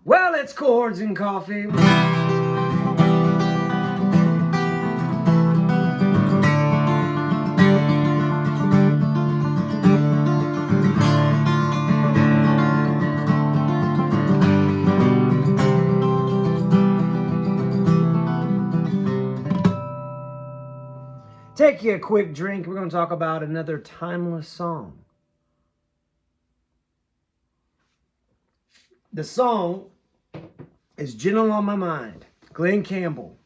Well, it's chords and coffee. Take you a quick drink. We're going to talk about another timeless song. The song is Gentle on My Mind, Glen Campbell.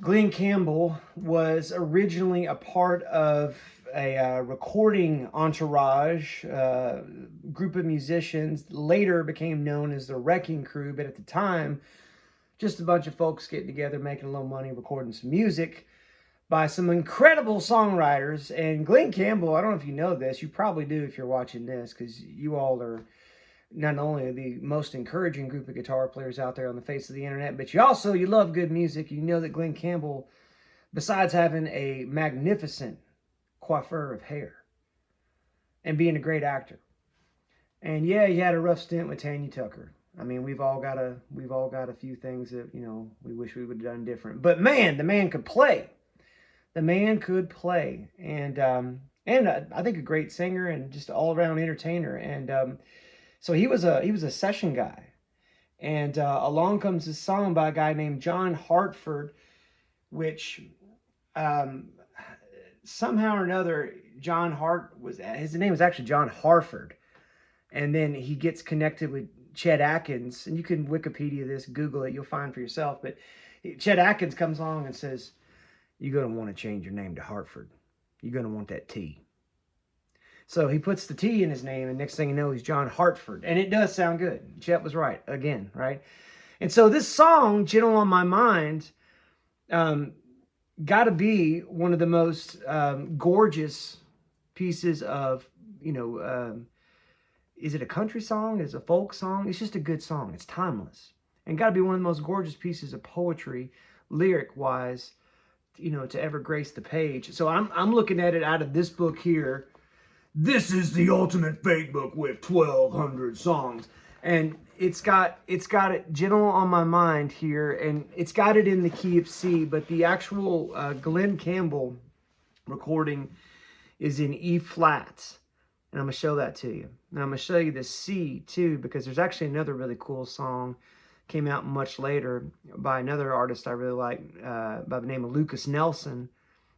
Glen Campbell was originally a part of a recording entourage, group of musicians, later became known as the Wrecking Crew, but at the time, just a bunch of folks getting together, making a little money, recording some music by some incredible songwriters. And Glen Campbell, I don't know if you know this, you probably do if you're watching this, because you all are not only the most encouraging group of guitar players out there on the face of the internet, but you love good music. You know that Glen Campbell, besides having a magnificent coiffure of hair and being a great actor, and yeah, he had a rough stint with Tanya Tucker. I mean, we've all got a few things that, we wish we would have done different. But man, the man could play. The man could play, and I think a great singer and just all around entertainer. And so he was a session guy, and along comes this song by a guy named John Hartford, which somehow or another his name was actually John Hartford, and then he gets connected with Chet Atkins, and you can Wikipedia this, Google it, you'll find for yourself. But Chet Atkins comes along and says, "You're going to want to change your name to Hartford. You're going to want that T." So he puts the T in his name, and next thing you know, he's John Hartford. And it does sound good. Chet was right, again, right? And so this song, Gentle on My Mind, got to be one of the most gorgeous pieces of, is it a country song? Is it a folk song? It's just a good song. It's timeless. And got to be one of the most gorgeous pieces of poetry, lyric-wise, to ever grace the page. So I'm looking at it out of this book here. This is the ultimate fake book with 1,200 songs. And it's got it Gentle on My Mind here, and it's got it in the key of C, but the actual Glen Campbell recording is in E flat. And I'm going to show that to you. Now I'm going to show you the C too, because there's actually another really cool song came out much later by another artist I really like, by the name of Lucas Nelson,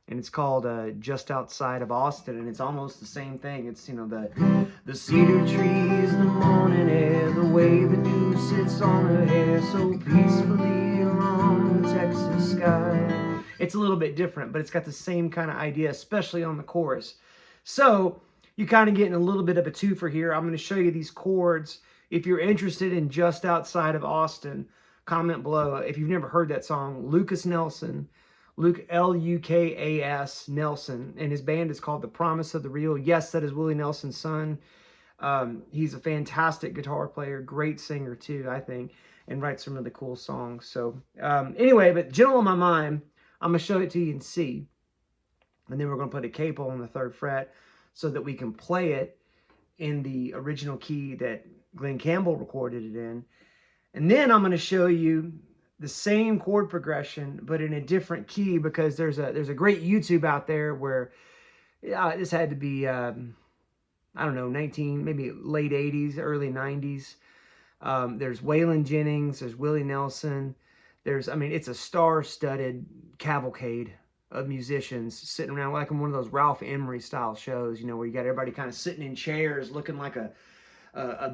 and it's called Just Outside of Austin, and it's almost the same thing. It's, the cedar trees, the morning air, the way the dew sits on her hair so peacefully along the Texas sky. It's a little bit different, but it's got the same kind of idea, especially on the chorus. So you're kind of getting a little bit of a twofer here. I'm going to show you these chords. If you're interested in Just Outside of Austin, comment below. If you've never heard that song, Lucas Nelson, Lukas Nelson, and his band is called The Promise of the Real. Yes, that is Willie Nelson's son. He's a fantastic guitar player, great singer too, I think, and writes some really cool songs. So anyway, but Gentle on My Mind, I'm going to show it to you in C, and then we're going to put a capo on the 3rd fret so that we can play it in the original key that Glen Campbell recorded it in. And then I'm going to show you the same chord progression, but in a different key, because there's a great YouTube out there where this had to be, I don't know, maybe late 80s, early 90s. There's Waylon Jennings, there's Willie Nelson. It's a star-studded cavalcade of musicians sitting around like in one of those Ralph Emery style shows, where you got everybody kind of sitting in chairs looking like a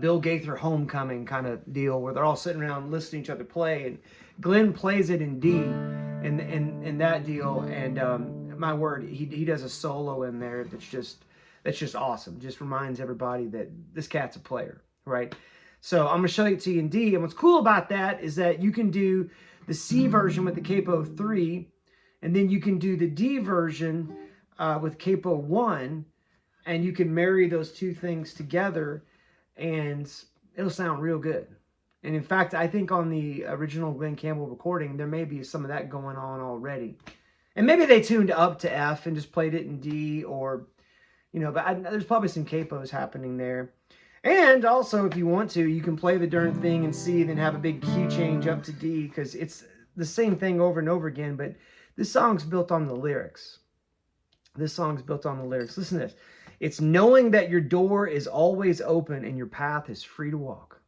Bill Gaither homecoming kind of deal, where they're all sitting around listening to each other play. And Glen plays it in D in that deal, and my word, he does a solo in there that's just awesome. Just reminds everybody that this cat's a player, right? So I'm going to show it to you in D, and what's cool about that is that you can do the C version with the Capo 3, and then you can do the D version with Capo 1, and you can marry those two things together, and it'll sound real good. And in fact, I think on the original Glen Campbell recording, there may be some of that going on already. And maybe they tuned up to F and just played it in D, or, but there's probably some capos happening there. And also, if you want to, you can play the darn thing in C, then have a big key change up to D, because it's the same thing over and over again, but this song's built on the lyrics. This song's built on the lyrics. Listen to this. It's knowing that your door is always open and your path is free to walk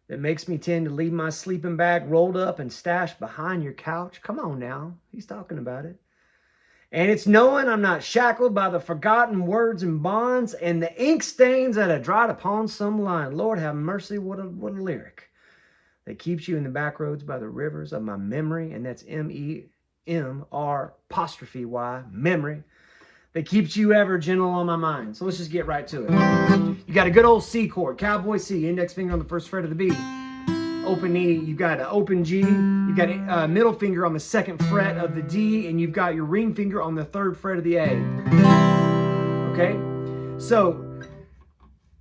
that makes me tend to leave my sleeping bag rolled up and stashed behind your couch. Come on now. He's talking about it. And it's knowing I'm not shackled by the forgotten words and bonds and the ink stains that are dried upon some line. Lord have mercy, what a lyric that keeps you in the back roads by the rivers of my memory. And that's MEMR''Y, memory, that keeps you ever gentle on my mind. So let's just get right to it. You got a good old C chord, cowboy C, index finger on the first fret of the B. Open E, you've got an open G, you've got a middle finger on the second fret of the D, and you've got your ring finger on the third fret of the A. Okay? So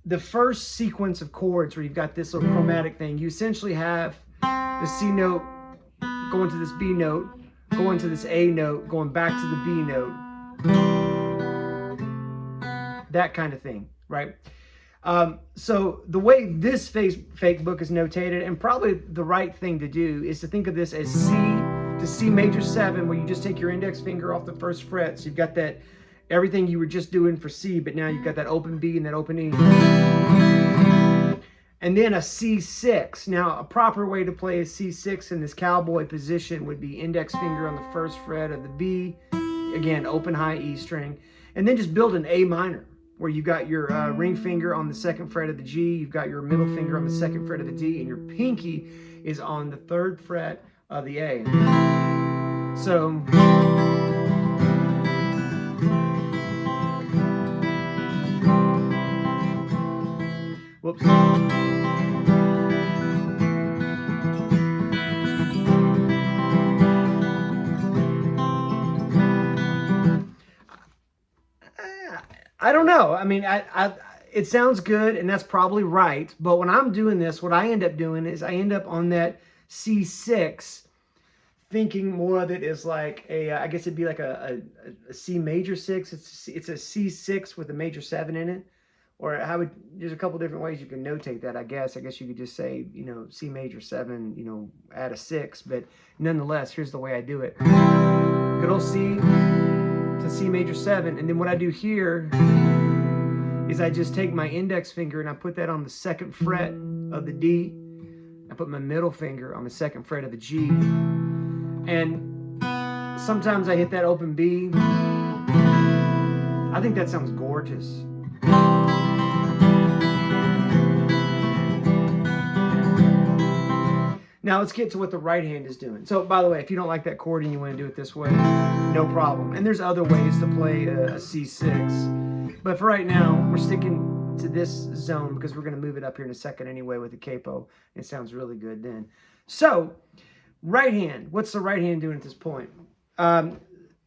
the first sequence of chords where you've got this little chromatic thing, you essentially have the C note going to this B note, going to this A note, going back to the B note. That kind of thing, right? So the way this fake book is notated, and probably the right thing to do, is to think of this as C to C major 7, where you just take your index finger off the first fret. So you've got that, everything you were just doing for C, but now you've got that open B and that open E. And then a C6. Now, a proper way to play a C6 in this cowboy position would be index finger on the first fret of the B, again, open high E string, and then just build an A minor, where you got your ring finger on the second fret of the G, you've got your middle finger on the second fret of the D, and your pinky is on the third fret of the A. So, whoops. I don't know. I mean, it sounds good, and that's probably right. But when I'm doing this, what I end up doing is I end up on that C6, thinking more of it as like a, I guess it'd be like a C major 6. It's a C6 with a major 7 in it. Or how would, there's a couple different ways you can notate that, I guess. I guess you could just say, you know, C major 7, you know, add a 6. But nonetheless, here's the way I do it. Good old C to C major 7, and then what I do here is I just take my index finger and I put that on the second fret of the D. I put my middle finger on the second fret of the G, and sometimes I hit that open B. I think that sounds gorgeous. Now let's get to what the right hand is doing. So, by the way, if you don't like that chord and you want to do it this way, no problem. And there's other ways to play a C6. But for right now, we're sticking to this zone because we're going to move it up here in a second anyway with the capo. It sounds really good then. So, right hand. What's the right hand doing at this point? The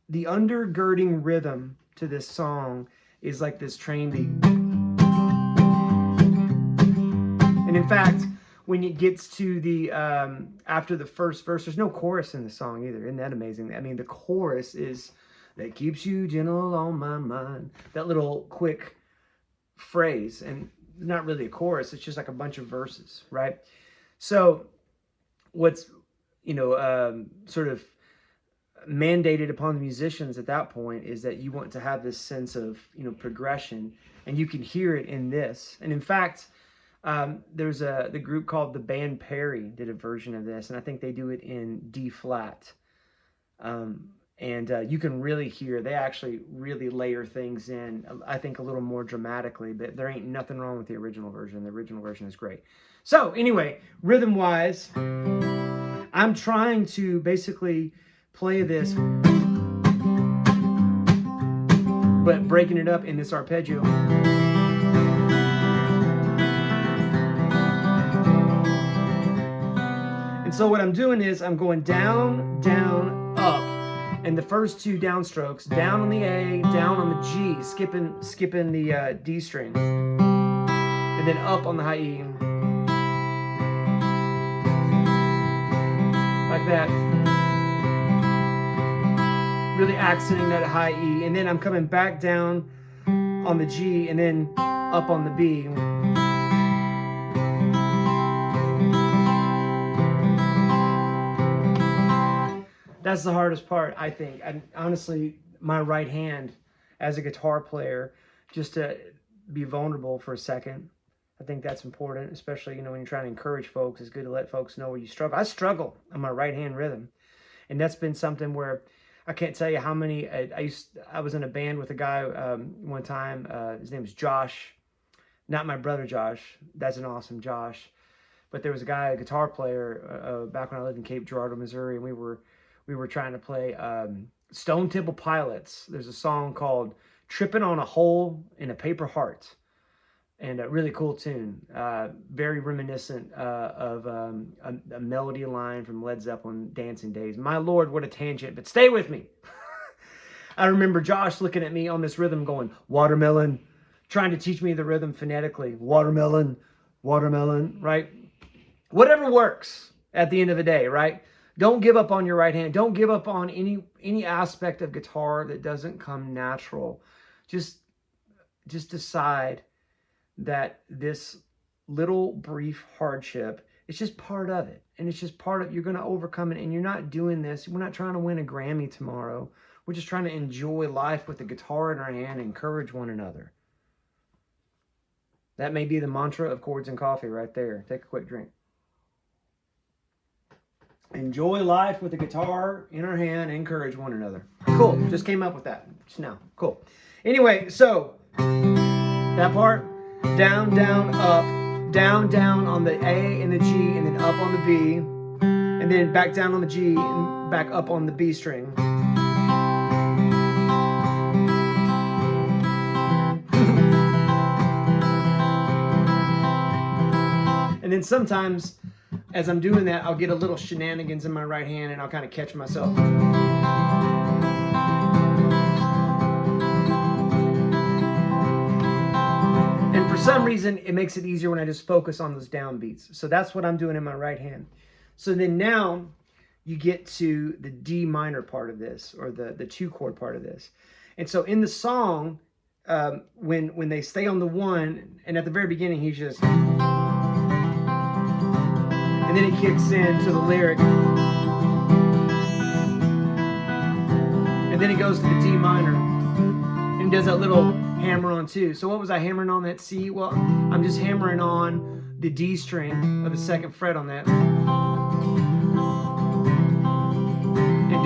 undergirding rhythm to this song is like this train beat. And in fact, when it gets to the, after the first verse, there's no chorus in the song either. Isn't that amazing? I mean, the chorus is, that keeps you gentle on my mind. That little quick phrase, and not really a chorus, it's just like a bunch of verses, right? So what's, you know, sort of mandated upon the musicians at that point is that you want to have this sense of, you know, progression, and you can hear it in this. And in fact, there's the group called the band Perry did a version of this, and I think they do it in D flat. And you can really hear, they actually really layer things in, I think a little more dramatically, but there ain't nothing wrong with the original version. The original version is great. So anyway, rhythm-wise, I'm trying to basically play this, but breaking it up in this arpeggio. And so what I'm doing is I'm going down, down, up. And the first two downstrokes, down on the A, down on the G, skipping the D string. And then up on the high E. Like that. Really accenting that high E. And then I'm coming back down on the G, and then up on the B. That's the hardest part, I think. Honestly, my right hand as a guitar player, just to be vulnerable for a second. I think that's important, especially, you know, when you're trying to encourage folks. It's good to let folks know where you struggle. I struggle on my right hand rhythm. And that's been something where I can't tell you how many, I was in a band with a guy one time. His name was Josh, not my brother Josh. That's an awesome Josh. But there was a guy, a guitar player, back when I lived in Cape Girardeau, Missouri, and we were trying to play Stone Temple Pilots. There's a song called Tripping on a Hole in a Paper Heart. And a really cool tune, very reminiscent of a melody line from Led Zeppelin, Dancing Days. My Lord, what a tangent, but stay with me. I remember Josh looking at me on this rhythm going, watermelon, trying to teach me the rhythm phonetically. Watermelon, watermelon, right? Whatever works at the end of the day, right? Don't give up on your right hand. Don't give up on any aspect of guitar that doesn't come natural. Just decide that this little brief hardship, it's just part of it. And it's just part of, you're going to overcome it. And you're not doing this. We're not trying to win a Grammy tomorrow. We're just trying to enjoy life with the guitar in our hand and encourage one another. That may be the mantra of Chords and Coffee right there. Take a quick drink. Enjoy life with the guitar in our hand and encourage one another. Cool. Just came up with that just now. Cool. Anyway, so that part, down, down, up, down, down on the A and the G, and then up on the B, and then back down on the G and back up on the B string. And then sometimes, as I'm doing that, I'll get a little shenanigans in my right hand and I'll kind of catch myself. And for some reason, it makes it easier when I just focus on those downbeats. So that's what I'm doing in my right hand. So then now you get to the D minor part of this, or the 2-chord part of this. And so in the song, when they stay on the 1, and at the very beginning, he's just... And then he kicks into the lyric. And then he goes to the D minor. And he does that little hammer on 2. So what was I hammering on that C? Well, I'm just hammering on the D string of the 2nd fret on that. And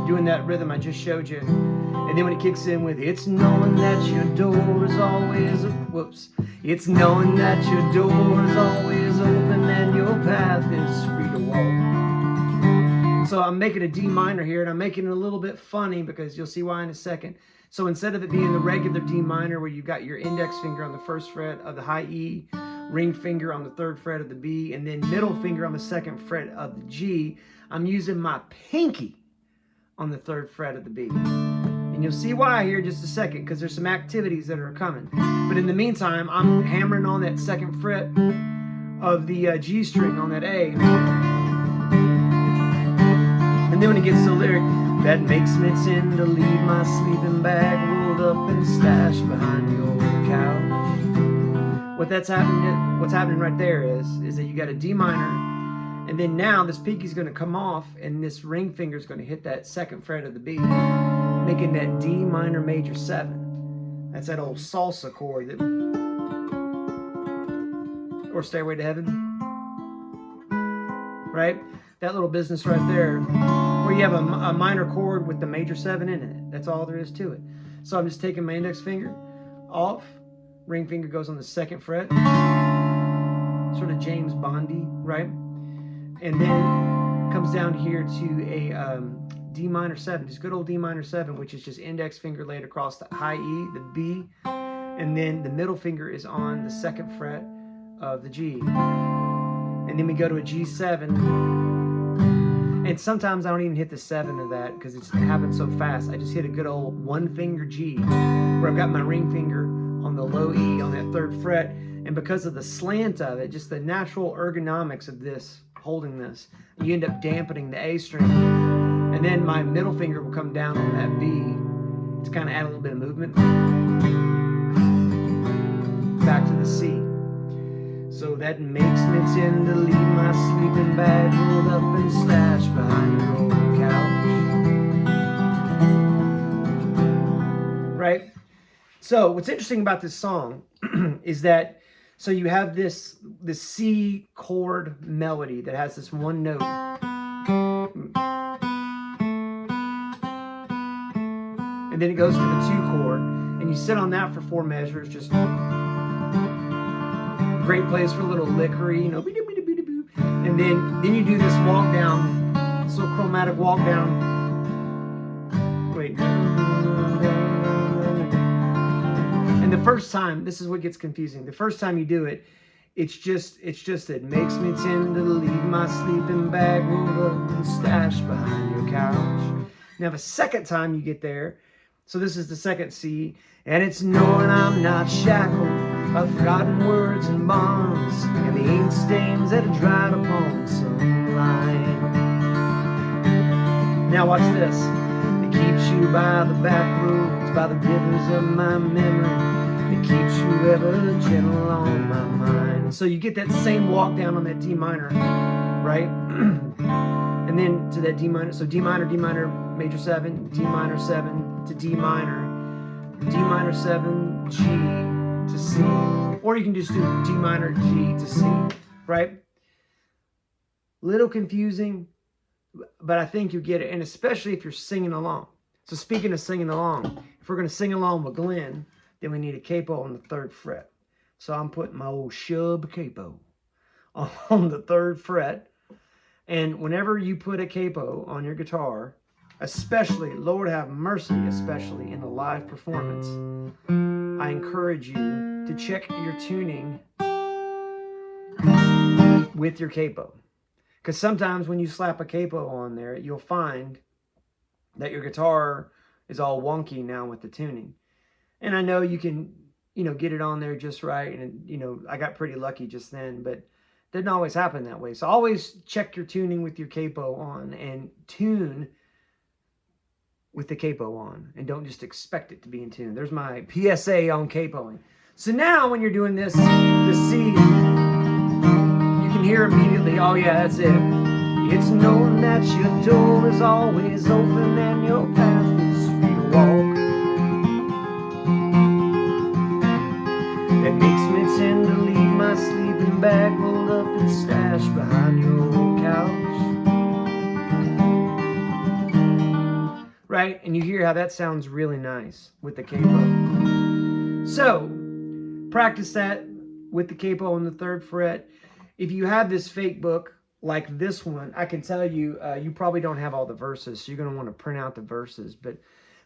doing that rhythm I just showed you. And then when it kicks in with, it's knowing that your door is always, it's knowing that your door is always open and your path is free to walk. So I'm making a D minor here, and I'm making it a little bit funny because you'll see why in a second. So instead of it being the regular D minor where you've got your index finger on the 1st fret of the high E, ring finger on the 3rd fret of the B, and then middle finger on the 2nd fret of the G, I'm using my pinky on the 3rd fret of the B. And you'll see why here in just a second, because there's some activities that are coming. But in the meantime, I'm hammering on that 2nd fret of the G string on that A. And then when it gets to the lyric, that makes me tend to leave my sleeping bag rolled up and stashed behind your couch. What's happening right there is that you got a D minor, and then now this pinky's going to come off, and this ring finger is going to hit that 2nd fret of the B, making that D minor major 7. That's that old salsa chord, or Stairway to Heaven, right? That little business right there, where you have a minor chord with the major 7 in it. That's all there is to it. So I'm just taking my index finger off, ring finger goes on the 2nd fret, sort of James Bondy, right? And then comes down here to a D minor 7, just good old D minor 7, which is just index finger laid across the high E, the B, and then the middle finger is on the 2nd fret of the G. And then we go to a G7. And sometimes I don't even hit the 7 of that because it happens so fast. I just hit a good old 1-finger G, where I've got my ring finger on the low E on that 3rd fret. And because of the slant of it, just the natural ergonomics of this, holding this, you end up dampening the A string. And then my middle finger will come down on that B to kind of add a little bit of movement. back to the C. So that makes me tend to leave my sleeping bag rolled up and stashed behind your old couch. Right? So what's interesting about this song is that, so you have this C chord melody that has this one note. And then it goes to the 2 chord, and you sit on that for 4 measures. Just great place for a little lickery, you know. And then you do this walk down, this little chromatic walk down. Wait. And the first time, this is what gets confusing. The first time you do it, it's just it makes me tend to leave my sleeping bag rolled up and stashed behind your couch. Now the second time you get there, so this is the second C, and it's knowing I'm not shackled by forgotten words and bonds, and the ink stains that are dried upon some line. Now watch this. It keeps you by the back roads, by the rivers of my memory. It keeps you ever gentle on my mind. So you get that same walk down on that D minor, right? And then to that D minor. So D minor, major 7, D minor 7 to D minor 7, G to C. Or you can just do D minor, G to C, right? Little confusing, but I think you get it, and especially if you're singing along. So speaking of singing along, if we're going to sing along with Glen, then we need a capo on the 3rd fret. So I'm putting my old shub capo on the 3rd fret. And whenever you put a capo on your guitar, especially, Lord have mercy, especially in a live performance, I encourage you to check your tuning with your capo. Because sometimes when you slap a capo on there, you'll find that your guitar is all wonky now with the tuning. And I know you can, you know, get it on there just right. And, you know, I got pretty lucky just then, but it didn't always happen that way. So always check your tuning with your capo on and tune with the capo on. And don't just expect it to be in tune. There's my PSA on capoing. So now when you're doing this, the C, you can hear immediately, oh yeah, that's it. It's knowing that your door is always open and your path is free to walk. That makes me tend to leave my sleeping bag rolled up and stashed behind your old couch. Right? And you hear how that sounds really nice with the capo. So, practice that with the capo on the 3rd fret. If you have this fake book like this one, I can tell you, you probably don't have all the verses, so you're going to want to print out the verses. But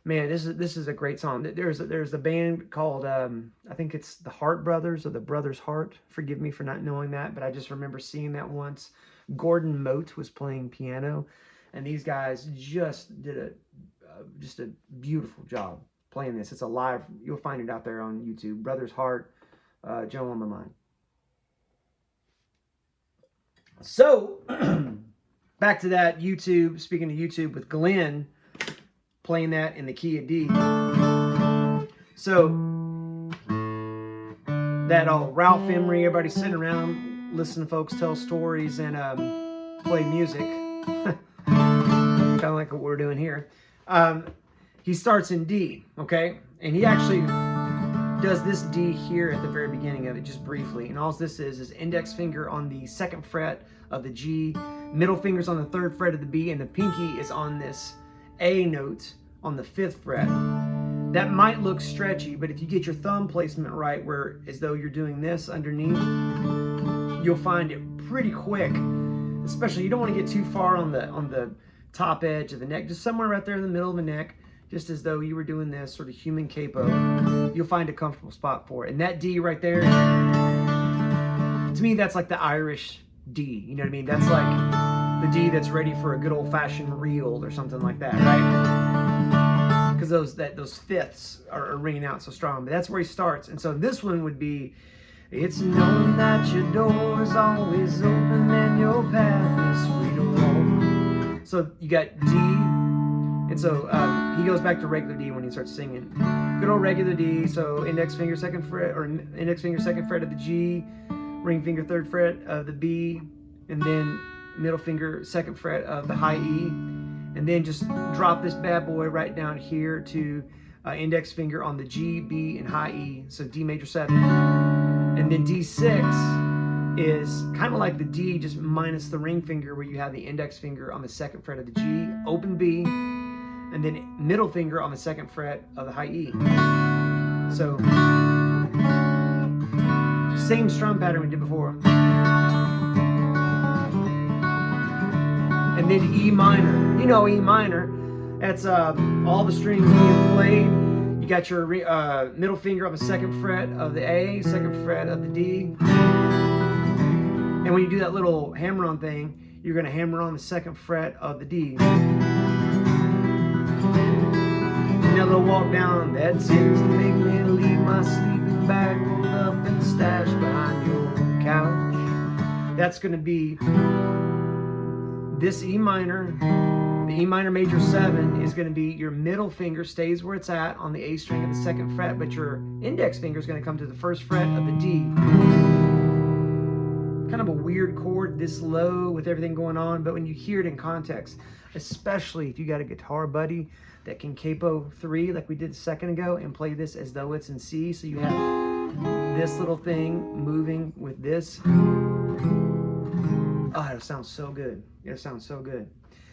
man, this is a great song. There's a band called, I think it's the Hart Brothers, or the Brothers Hart. Forgive me for not knowing that, but I just remember seeing that once. Gordon Mote was playing piano, and these guys just did a beautiful job playing this. It's a live, you'll find it out there on YouTube. Brothers Hart, Joe on my mind. So, back to that YouTube, speaking of YouTube with Glen, playing that in the key of D. So, that old Ralph Emery, everybody sitting around, listening to folks tell stories and play music. Kind of like what we're doing here. He starts in D, okay? And he actually does this D here at the very beginning of it, just briefly. And all this is index finger on the 2nd fret of the G, middle finger's on the 3rd fret of the B, and the pinky is on this A note on the 5th fret. That might look stretchy, but if you get your thumb placement right, where as though you're doing this underneath, you'll find it pretty quick. Especially, you don't want to get too far on the top edge of the neck, just somewhere right there in the middle of the neck, just as though you were doing this sort of human capo. You'll find a comfortable spot for it. And that D right there, to me, that's like the Irish D. You know what I mean? That's like the D that's ready for a good old-fashioned reel or something like that, right? Because those fifths are ringing out so strong. But that's where he starts. And so this one would be, it's knowing that your door is always open and your path is free to walk. So you got D, And so he goes back to regular D when he starts singing. Good old regular D. So index finger second fret, or index finger second fret of the G, ring finger third fret of the B, and then middle finger second fret of the high E, and then just drop this bad boy right down here to index finger on the G, B, and high E. So D major 7, and then D6 is kind of like the D, just minus the ring finger, where you have the index finger on the second fret of the G, open B, and then middle finger on the second fret of the high E. So same strum pattern we did before. And then E minor. You know E minor. That's all the strings being played. You got your middle finger on the second fret of the A, second fret of the D. And when you do that little hammer-on thing, you're going to hammer on the second fret of the D. And that little walk down, that tends to make me leave my sleeping bag rolled up in the stash behind your couch. That's going to be this E minor. The E minor major 7 is going to be your middle finger stays where it's at on the A string of the second fret, but your index finger is going to come to the first fret of the D. Kind of a weird chord this low with everything going on, but when you hear it in context, especially if you got a guitar buddy that can capo 3 like we did a second ago and play this as though it's in C, so you have this little thing moving with this. Oh, it sounds so good. It sounds so good.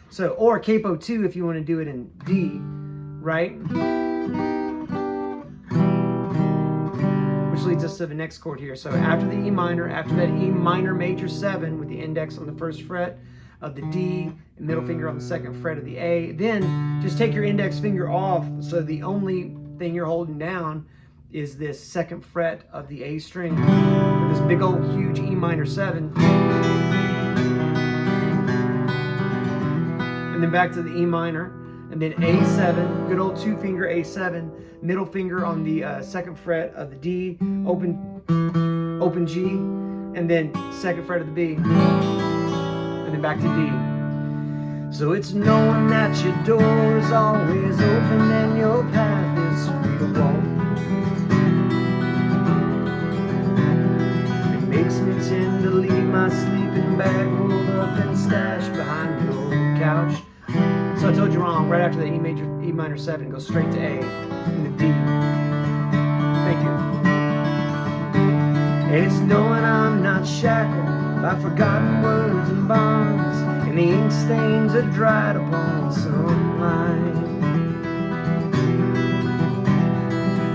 So, or capo 2 if you want to do it in D, right? Which leads us to the next chord here. So after the E minor, after that E minor major 7 with the index on the first fret of the D, and middle finger on the second fret of the A, then just take your index finger off, so the only thing you're holding down is this second fret of the A string for this big old huge E minor 7. And then back to the E minor, and then A7, good old 2-finger A7, middle finger on the second fret of the D, open G, and then second fret of the B, and then back to D. So it's knowing that your door is always open and your path is free to walk. It makes me tend to leave my sleeping bag rolled up and stashed behind your couch. So I told you wrong. Right after the E minor 7, go straight to A and then D. Thank you. And it's knowing I'm not shackled by forgotten words and bonds, and the ink stains are dried upon some line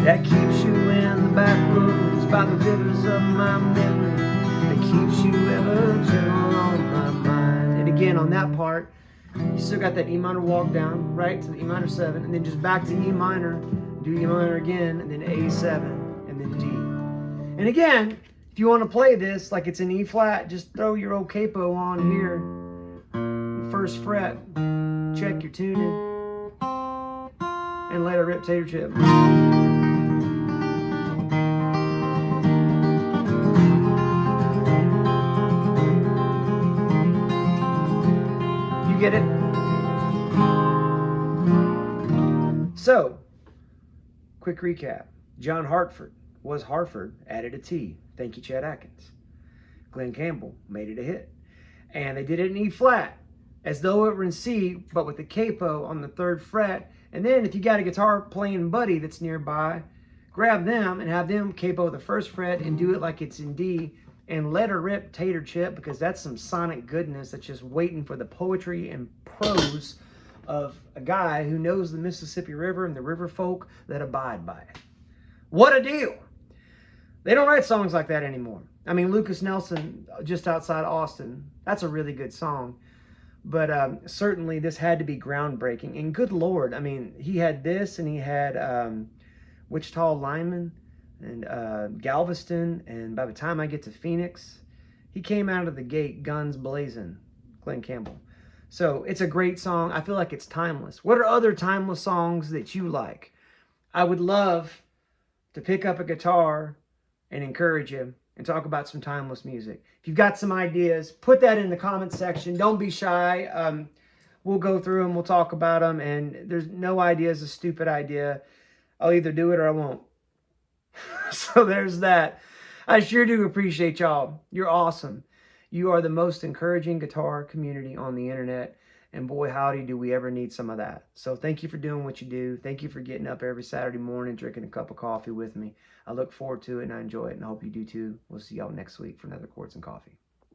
that keeps you in the back roads by the rivers of my memory, that keeps you ever gentle on my mind. And again, on that part, you still got that E minor walk down, right, to the E minor 7, and then just back to E minor, do E minor again, and then A7, and then D. And again, if you want to play this like it's an E flat, just throw your old capo on here, first fret, check your tuning, and let it rip tater chip. You get it? So, quick recap. John Hartford was Hartford, added a T. Thank you, Chad Atkins. Glen Campbell made it a hit. And they did it in E flat, as though it were in C, but with the capo on the 3rd fret. And then if you got a guitar playing buddy that's nearby, grab them and have them capo the 1st fret and do it like it's in D, and let her rip tater chip, because that's some sonic goodness that's just waiting for the poetry and prose of a guy who knows the Mississippi River and the river folk that abide by it. What a deal! They don't write songs like that anymore. I mean, Lucas Nelson, Just Outside Austin, that's a really good song. But certainly this had to be groundbreaking. And good Lord, I mean, he had this, and he had Wichita Lineman and Galveston. And by the time I get to Phoenix, he came out of the gate guns blazing, Glen Campbell. So it's a great song. I feel like it's timeless. What are other timeless songs that you like? I would love to pick up a guitar and encourage you and talk about some timeless music. If you've got some ideas, put that in the comment section. Don't be shy. we'll go through them, we'll talk about them, and there's no idea is a stupid idea. I'll either do it or I won't. So there's that. I sure do appreciate y'all. You're awesome. You are the most encouraging guitar community on the internet. And boy, howdy, do we ever need some of that. So thank you for doing what you do. Thank you for getting up every Saturday morning, drinking a cup of coffee with me. I look forward to it and I enjoy it, and I hope you do too. We'll see y'all next week for another Chords and Coffee.